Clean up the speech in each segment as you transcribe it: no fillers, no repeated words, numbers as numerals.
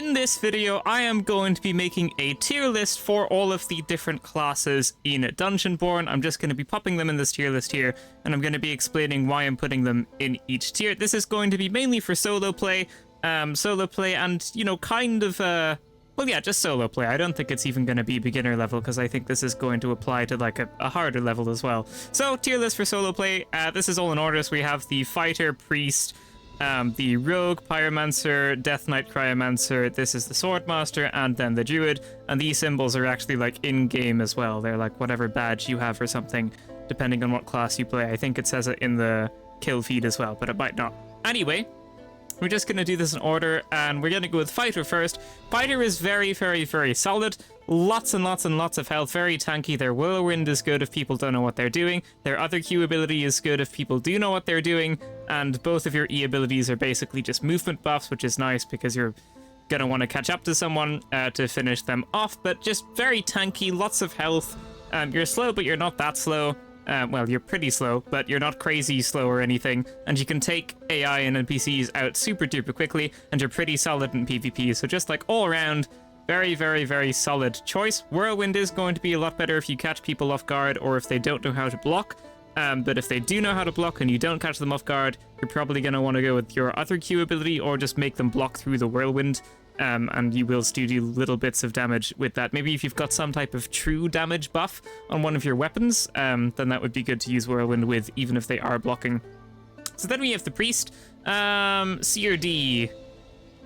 in this video, I am going to be making a tier list for all of the different classes in Dungeonborne. I'm just going to be popping them in this tier list here, and I'm going to be explaining why I'm putting them in each tier. This is going to be mainly for solo play, and, you know, kind of, well, yeah, just solo play. I don't think it's even going to be beginner level, because I think this is going to apply to, like, a harder level as well. So, tier list for solo play. This is all in order, so we have the Fighter, Priest, the Rogue, Pyromancer, Death Knight, Cryomancer, this is the Swordmaster, and then the Druid, and these symbols are actually, like, in-game as well. They're, like, whatever badge you have or something, depending on what class you play. I think it says it in the kill feed as well, but it might not. Anyway, we're just going to do this in order, and we're going to go with Fighter first. Fighter is very, very, very solid. Lots and lots and lots of health, very tanky. Their Whirlwind is good if people don't know what they're doing. Their other Q ability is good if people do know what they're doing. And both of your E abilities are basically just movement buffs, which is nice because you're going to want to catch up to someone to finish them off. But just very tanky, lots of health. You're slow, but you're not that slow. Well, you're pretty slow, but you're not crazy slow or anything, and you can take AI and NPCs out super duper quickly, and you're pretty solid in PvP, so just like all around, very, very, very solid choice. Whirlwind is going to be a lot better if you catch people off guard or if they don't know how to block, but if they do know how to block and you don't catch them off guard, you're probably going to want to go with your other Q ability or just make them block through the Whirlwind. And you will still do little bits of damage with that. Maybe if you've got some type of true damage buff on one of your weapons, then that would be good to use Whirlwind with, even if they are blocking. So then we have the Priest, C or D.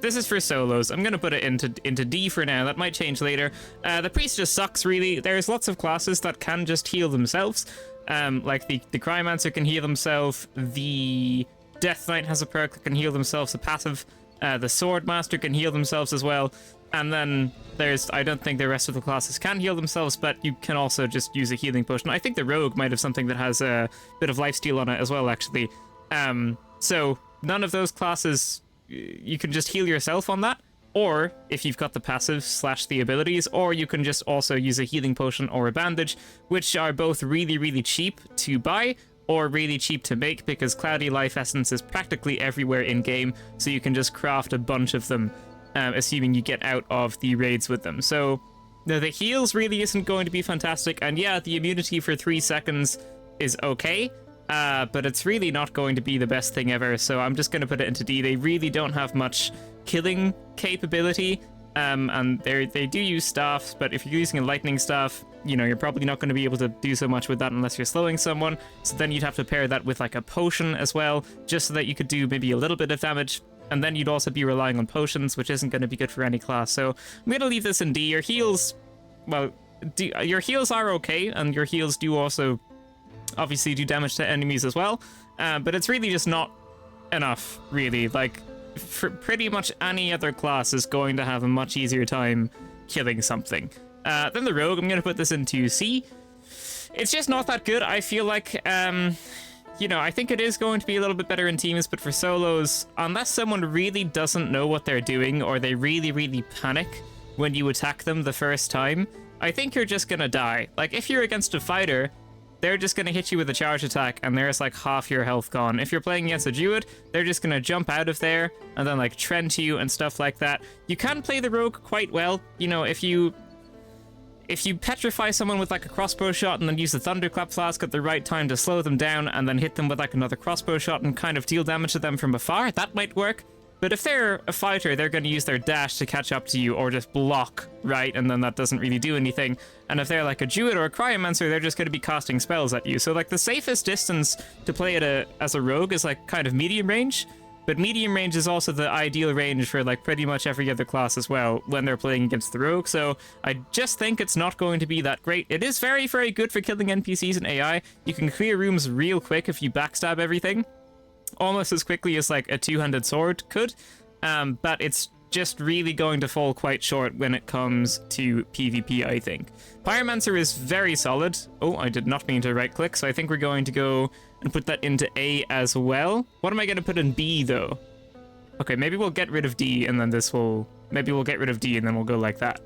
This is for solos. I'm going to put it into D for now. That might change later. The Priest just sucks, really. There's lots of classes that can just heal themselves. Like the Cryomancer can heal themselves. The Death Knight has a perk that can heal themselves, a passive. The Swordmaster can heal themselves as well, and then I don't think the rest of the classes can heal themselves, but you can also just use a healing potion. I think the Rogue might have something that has a bit of lifesteal on it as well, actually. So none of those classes, you can just heal yourself on that, or if you've got the passive / the abilities, or you can just also use a healing potion or a bandage, which are both really, really cheap to buy, or really cheap to make, because Cloudy Life Essence is practically everywhere in-game, so you can just craft a bunch of them, assuming you get out of the raids with them. So, the heals really isn't going to be fantastic, and yeah, the immunity for 3 seconds is okay, but it's really not going to be the best thing ever, so I'm just going to put it into D. They really don't have much killing capability, and they do use staffs, but if you're using a lightning staff, you know, you're probably not going to be able to do so much with that unless you're slowing someone, so then you'd have to pair that with like a potion as well, just so that you could do maybe a little bit of damage, and then you'd also be relying on potions, which isn't going to be good for any class. So I'm going to leave this in D. Your heals, well, your heals are okay, and your heals do also obviously do damage to enemies as well, but it's really just not enough, really. Like, for pretty much any other class is going to have a much easier time killing something. Then the Rogue, I'm going to put this into C. It's just not that good. I feel like, you know, I think it is going to be a little bit better in teams, but for solos, unless someone really doesn't know what they're doing, or they really, really panic when you attack them the first time, I think you're just going to die. Like, if you're against a fighter, they're just going to hit you with a charge attack, and there's like half your health gone. If you're playing against a Druid, they're just going to jump out of there, and then like trench you and stuff like that. You can play the Rogue quite well. You know, if you petrify someone with like a crossbow shot and then use the Thunderclap Flask at the right time to slow them down and then hit them with like another crossbow shot and kind of deal damage to them from afar, that might work. But if they're a fighter, they're going to use their dash to catch up to you or just block, right? And then that doesn't really do anything. And if they're like a Druid or a Cryomancer, they're just going to be casting spells at you. So like the safest distance to play it as a rogue is like kind of medium range. But medium range is also the ideal range for like pretty much every other class as well when they're playing against the rogue. So I just think it's not going to be that great. It is very, very good for killing NPCs and AI. You can clear rooms real quick if you backstab everything, almost as quickly as like a two-handed sword could. But it's just really going to fall quite short when it comes to PvP, I think. Pyromancer is very solid. Oh, I did not mean to right click, so I think we're going to go and put that into A as well. What am I going to put in B though? Okay, maybe we'll get rid of D and then maybe we'll get rid of D and then we'll go like that.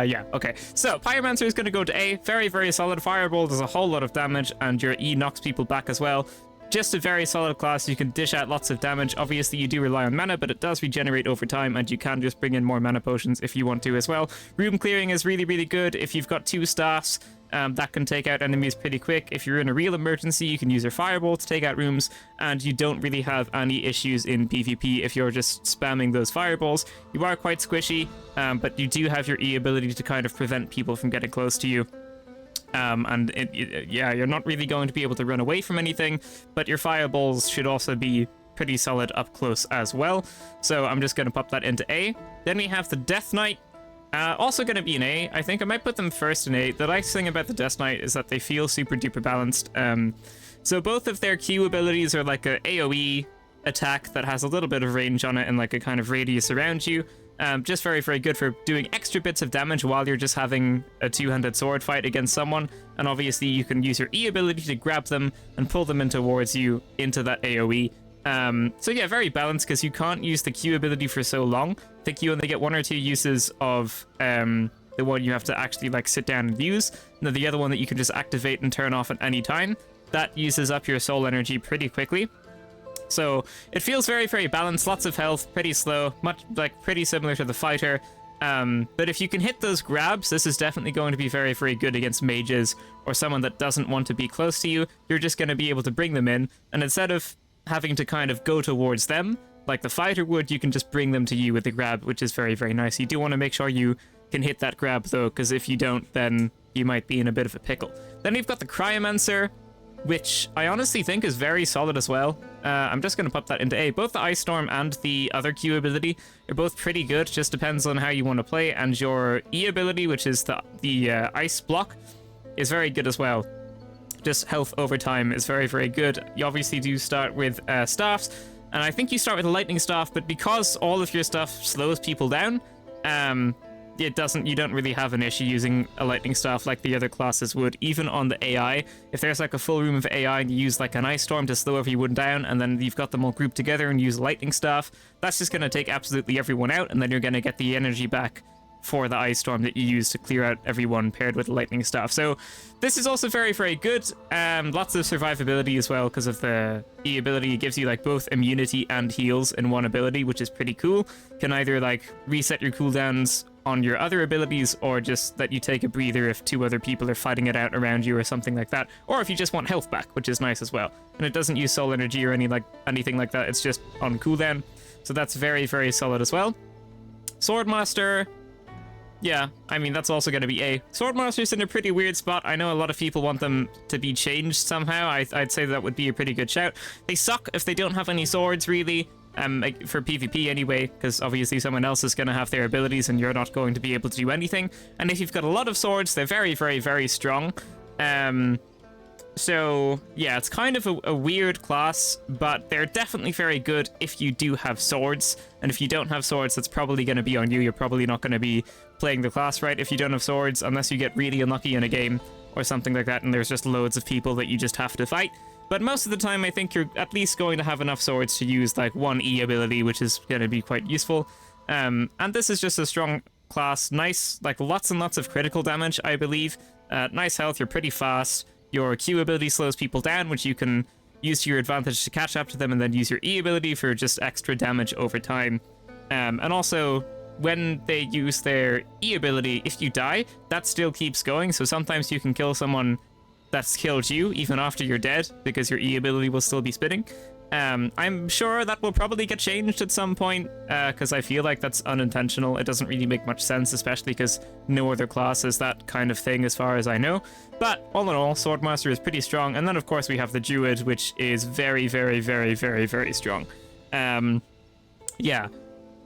Yeah, okay. So, Pyromancer is going to go to A. Very, very solid. Fireball does a whole lot of damage, and your E knocks people back as well. just a very solid class. You can dish out lots of damage. Obviously, you do rely on mana, but it does regenerate over time, and you can just bring in more mana potions if you want to as well. Room clearing is really, really good. If you've got 2 staffs, that can take out enemies pretty quick. If you're in a real emergency, you can use your fireball to take out rooms, and you don't really have any issues in PvP if you're just spamming those fireballs. You are quite squishy, but you do have your E ability to kind of prevent people from getting close to you. Yeah, you're not really going to be able to run away from anything, but your fireballs should also be pretty solid up close as well. So I'm just going to pop that into A. Then we have the Death Knight. Also going to be an A. I think I might put them first in A. The nice thing about the Death Knight is that they feel super duper balanced. So both of their Q abilities are like a AoE attack that has a little bit of range on it and like a kind of radius around you. Just very, very good for doing extra bits of damage while you're just having a 2-handed sword fight against someone. And obviously you can use your E ability to grab them and pull them in towards you into that AoE. So yeah, very balanced because you can't use the Q ability for so long. I think you only get 1 or 2 uses of the one you have to actually like sit down and use. And then the other one that you can just activate and turn off at any time. That uses up your soul energy pretty quickly. So it feels very, very balanced, lots of health, pretty slow, much like pretty similar to the fighter. But if you can hit those grabs, this is definitely going to be very, very good against mages or someone that doesn't want to be close to you. You're just going to be able to bring them in, and instead of having to kind of go towards them like the fighter would, you can just bring them to you with the grab, which is very, very nice. You do want to make sure you can hit that grab though, because if you don't, then you might be in a bit of a pickle. Then we've got the Cryomancer, which I honestly think is very solid as well. I'm just going to pop that into A. Both the Ice Storm and the other Q ability are both pretty good, just depends on how you want to play, and your E ability, which is the Ice Block, is very good as well. Just health over time is very, very good. You obviously do start with staffs, and I think you start with a lightning staff, but because all of your stuff slows people down, you don't really have an issue using a lightning staff like the other classes would, even on the AI. If there's like a full room of AI and you use like an ice storm to slow everyone down, and then you've got them all grouped together and use a lightning staff, that's just going to take absolutely everyone out, and then you're going to get the energy back for the ice storm that you use to clear out everyone paired with the lightning staff. So this is also very, very good. Lots of survivability as well because of the E ability. It gives you like both immunity and heals in one ability, which is pretty cool. Can either like reset your cooldowns on your other abilities, or just let you take a breather if 2 other people are fighting it out around you or something like that, or if you just want health back, which is nice as well. And it doesn't use soul energy or anything like that. It's just on cooldown, so that's very, very solid as well. Swordmaster, yeah, I mean, that's also going to be A. Swordmaster's in a pretty weird spot. I know a lot of people want them to be changed somehow. I'd say that would be a pretty good shout. They suck if they don't have any swords, really. For PvP anyway, because obviously someone else is going to have their abilities and you're not going to be able to do anything. And if you've got a lot of swords, they're very, very, very strong. So yeah, it's kind of a weird class, but they're definitely very good if you do have swords. And if you don't have swords, that's probably going to be on you. You're probably not going to be playing the class right if you don't have swords, unless you get really unlucky in a game or something like that, and there's just loads of people that you just have to fight. But most of the time, I think you're at least going to have enough swords to use like one E ability, which is going to be quite useful. And this is just a strong class. Nice, like lots and lots of critical damage, I believe. Nice health, you're pretty fast. Your Q ability slows people down, which you can use to your advantage to catch up to them, and then use your E ability for just extra damage over time. And also, when they use their E ability, if you die, that still keeps going. So sometimes you can kill someone that's killed you even after you're dead, because your E ability will still be spinning. I'm sure that will probably get changed at some point, because I feel like that's unintentional. It doesn't really make much sense, especially because no other class has that kind of thing as far as I know. But all in all, Swordmaster is pretty strong. And then of course we have the Druid, which is very, very, very, very, very strong. Yeah.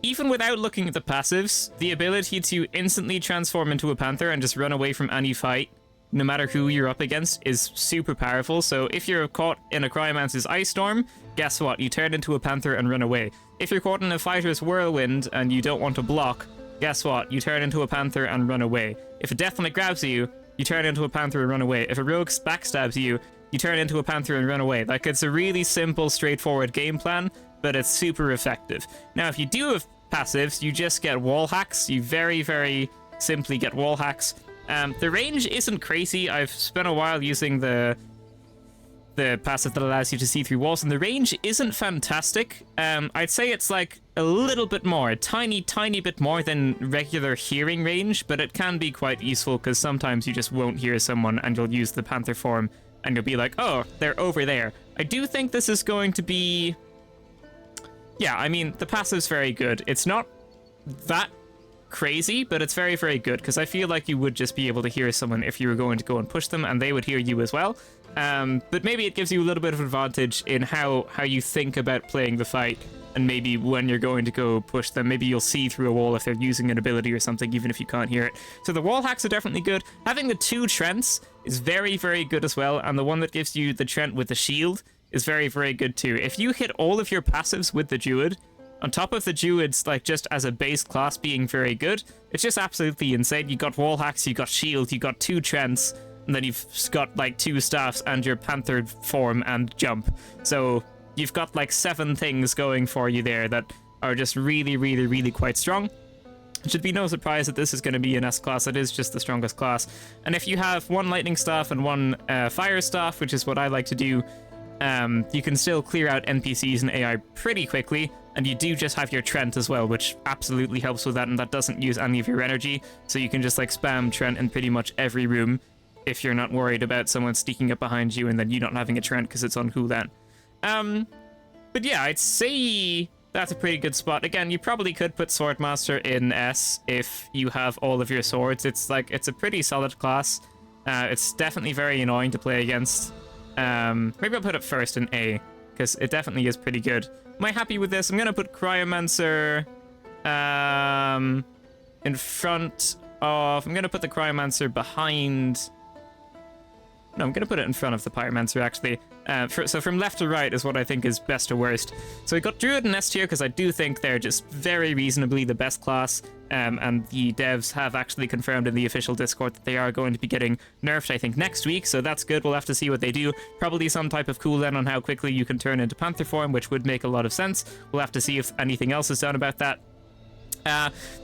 Even without looking at the passives, the ability to instantly transform into a panther and just run away from any fight, no matter who you're up against, is super powerful. So if you're caught in a Cryomancer's Ice Storm, guess what? You turn into a panther and run away. If you're caught in a fighter's Whirlwind and you don't want to block, guess what? You turn into a panther and run away. If a Death Knight grabs you, you turn into a panther and run away. If a rogue backstabs you, you turn into a panther and run away. Like, it's a really simple, straightforward game plan, but it's super effective. Now, if you do have passives, you just get wall hacks. You very, very simply get wall hacks. The range isn't crazy. I've spent a while using the the passive that allows you to see through walls, and the range isn't fantastic. I'd say it's like a little bit more, a tiny bit more than regular hearing range, but it can be quite useful because sometimes you just won't hear someone and you'll use the panther form and you'll be like, oh, they're over there. I do think this is going to be... Yeah, I mean, the passive's very good. It's not that crazy, but it's very, very good, because I feel like you would just be able to hear someone if you were going to go and push them, and they would hear you as well. But maybe it gives you a little bit of advantage in how you think about playing the fight, and maybe when you're going to go push them, maybe you'll see through a wall if they're using an ability or something, even if you can't hear it. So the wall hacks are definitely good. Having the 2 Trents is very, very good as well, and the one that gives you the Trent with the shield is very, very good too. If you hit all of your passives with the Druid, on top of the Druids, like, just as a base class being very good, it's just absolutely insane. You got wall hacks, you got shield, you got 2 Trents, and then you've got, like, 2 staffs and your panther form and jump. So you've got, like, 7 things going for you there that are just really, really, really quite strong. It should be no surprise that this is going to be an S class. It is just the strongest class. And if you have 1 lightning staff and 1 fire staff, which is what I like to do, you can still clear out NPCs and AI pretty quickly, and you do just have your Trent as well, which absolutely helps with that, and that doesn't use any of your energy, so you can just, like, spam Trent in pretty much every room if you're not worried about someone sneaking up behind you and then you not having a Trent because it's on cooldown. But yeah, I'd say that's a pretty good spot. Again, you probably could put Swordmaster in S if you have all of your swords. It's a pretty solid class. It's definitely very annoying to play against. Maybe I'll put it first in A, because it definitely is pretty good. Am I happy with this? I'm gonna put Cryomancer in front of... I'm gonna put the Cryomancer behind... No, I'm gonna put it in front of the Pyromancer, actually. So from left to right is what I think is best to worst. So we got Druid and S tier, because I do think they're just very reasonably the best class. And the devs have actually confirmed in the official Discord that they are going to be getting nerfed, I think, next week, so that's good. We'll have to see what they do. Probably some type of cooldown on how quickly you can turn into Panther form, which would make a lot of sense. We'll have to see if anything else is done about that.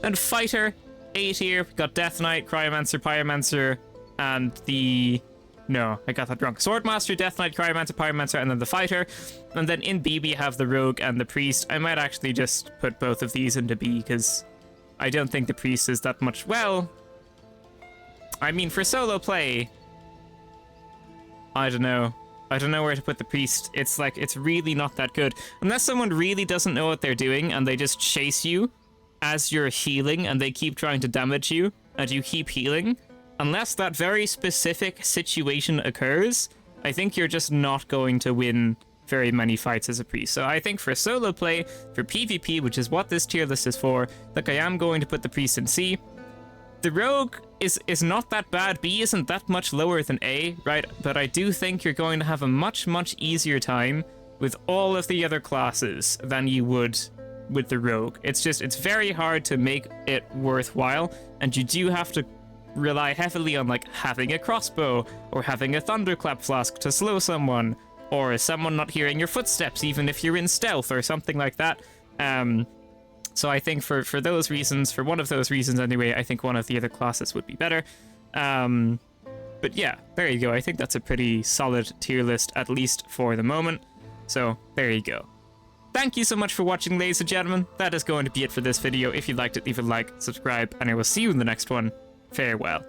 Then Fighter, A tier. We've got Death Knight, Cryomancer, Pyromancer, and the... No, I got that wrong. Swordmaster, Death Knight, Cryomancer, Pyromancer, and then the Fighter. And then in B, we have the Rogue and the Priest. I might actually just put both of these into B, because I don't think the Priest is that much... Well, I mean, for solo play, I don't know. I don't know where to put the Priest. It's like, it's really not that good. Unless someone really doesn't know what they're doing and they just chase you as you're healing and they keep trying to damage you and you keep healing. Unless that very specific situation occurs, I think you're just not going to win very many fights as a priest. So I think for solo play, for PvP, which is what this tier list is for, like, I am going to put the priest in C. The rogue is not that bad. B isn't that much lower than A, right? But I do think you're going to have a much easier time with all of the other classes than you would with the rogue. It's very hard to make it worthwhile, and you do have to rely heavily on, like, having a crossbow or having a thunderclap flask to slow someone, or someone not hearing your footsteps even if you're in stealth or something like that. So I think for those reasons, for one of those reasons anyway, I think one of the other classes would be better. But yeah, there you go. I think that's a pretty solid tier list, at least for the moment. So there you go. Thank you so much for watching, ladies and gentlemen. That is going to be it for this video. If you liked it, leave a like, subscribe, and I will see you in the next one. Farewell.